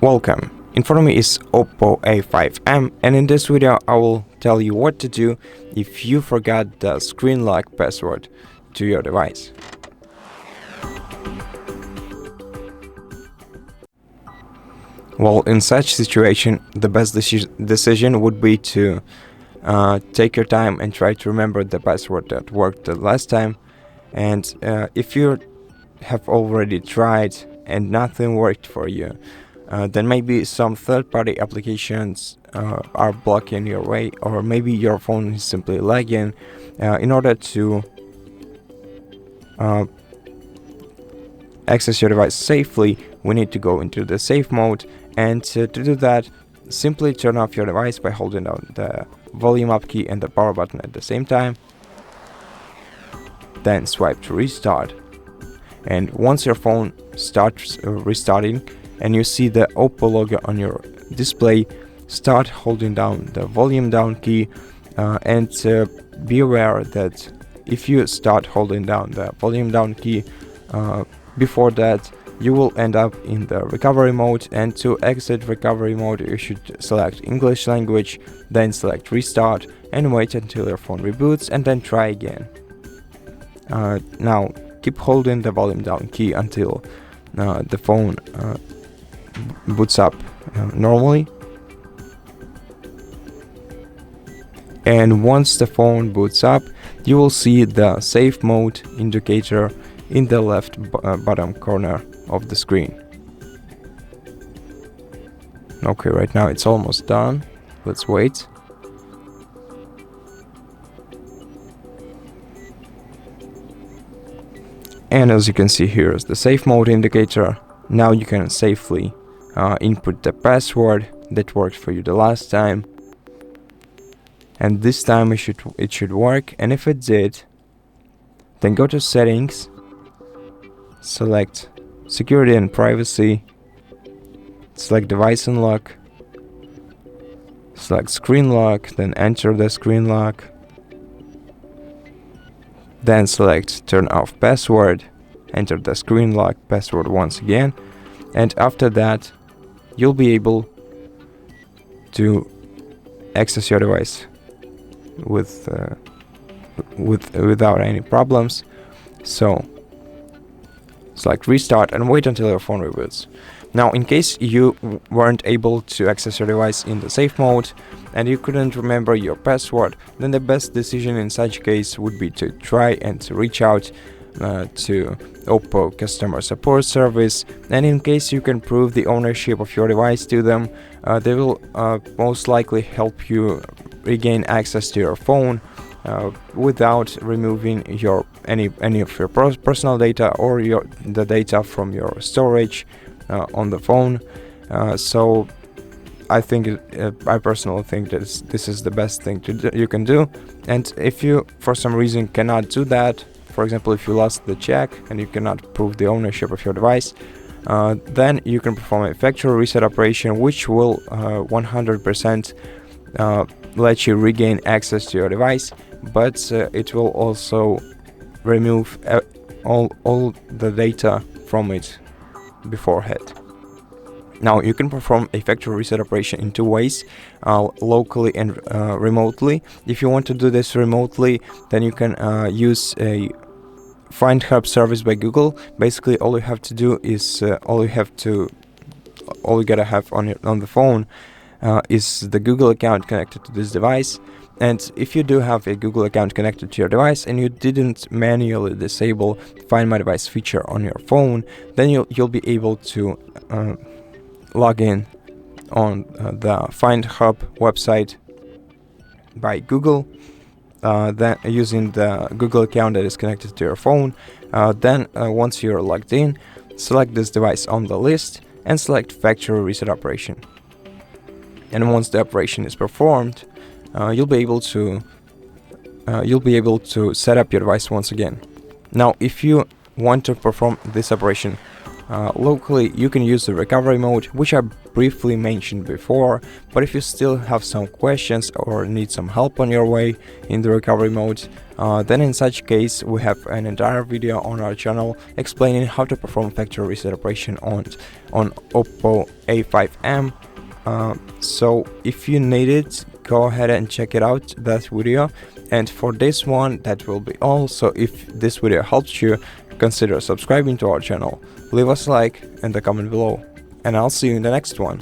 Welcome. In front of me is OPPO A5m, and in this video I will tell you what to do if you forgot the screen lock password to your device. Well, in such situation, the best decision would be to take your time and try to remember the password that worked the last time. And if you have already tried and nothing worked for you, then maybe some third-party applications are blocking your way, or maybe your phone is simply lagging. In order to access your device safely, we need to go into the safe mode, and to do that, simply turn off your device by holding down the volume up key and the power button at the same time. Then swipe to restart, and once your phone starts restarting and you see the OPPO logo on your display, start holding down the volume down key, and be aware that if you start holding down the volume down key before that, you will end up in the recovery mode, and to exit recovery mode you should select English language, then select restart and wait until your phone reboots and then try again. Now keep holding the volume down key until the phone boots up normally, and once the phone boots up, you will see the safe mode indicator in the left bottom corner of the screen. Okay, right now it's almost done. Let's wait. And as you can see, here is the safe mode indicator. Now you can safely input the password that worked for you the last time, and this time it should work. And if it did, then go to settings, select security and privacy, select device unlock, select screen lock, then enter the screen lock, then select turn off password, enter the screen lock password once again, and after that you'll be able to access your device without any problems. So select restart and wait until your phone reboots. Now, in case you weren't able to access your device in the safe mode and you couldn't remember your password, then the best decision in such case would be to try and to reach out to OPPO customer support service, and in case you can prove the ownership of your device to them, they will most likely help you regain access to your phone without removing any of your personal data or the data from your storage on the phone. So I personally think that this is the best thing you can do. And if you for some reason cannot do that, for example if you lost the check and you cannot prove the ownership of your device, then you can perform a factory reset operation, which will 100% let you regain access to your device, but it will also remove all the data from it beforehand. Now, you can perform a factory reset operation in two ways, locally and remotely. If you want to do this remotely, then you can use a Find Hub service by Google. Basically, all you have to do is all you gotta have on the phone is the Google account connected to this device. And if you do have a Google account connected to your device and you didn't manually disable Find My Device feature on your phone, then you'll be able to log in on the Find Hub website by Google, then using the Google account that is connected to your phone. Then once you're logged in, select this device on the list and select factory reset operation. And once the operation is performed, you'll be able to set up your device once again. Now, if you want to perform this operation Locally, you can use the recovery mode, which I briefly mentioned before, but if you still have some questions or need some help on your way in the recovery mode, then in such case we have an entire video on our channel explaining how to perform factory reset operation on OPPO A5m. So if you need it, go ahead and check it out, that video. And for this one, that will be all. So if this video helps you, consider subscribing to our channel, leave us a like and a comment below, and I'll see you in the next one.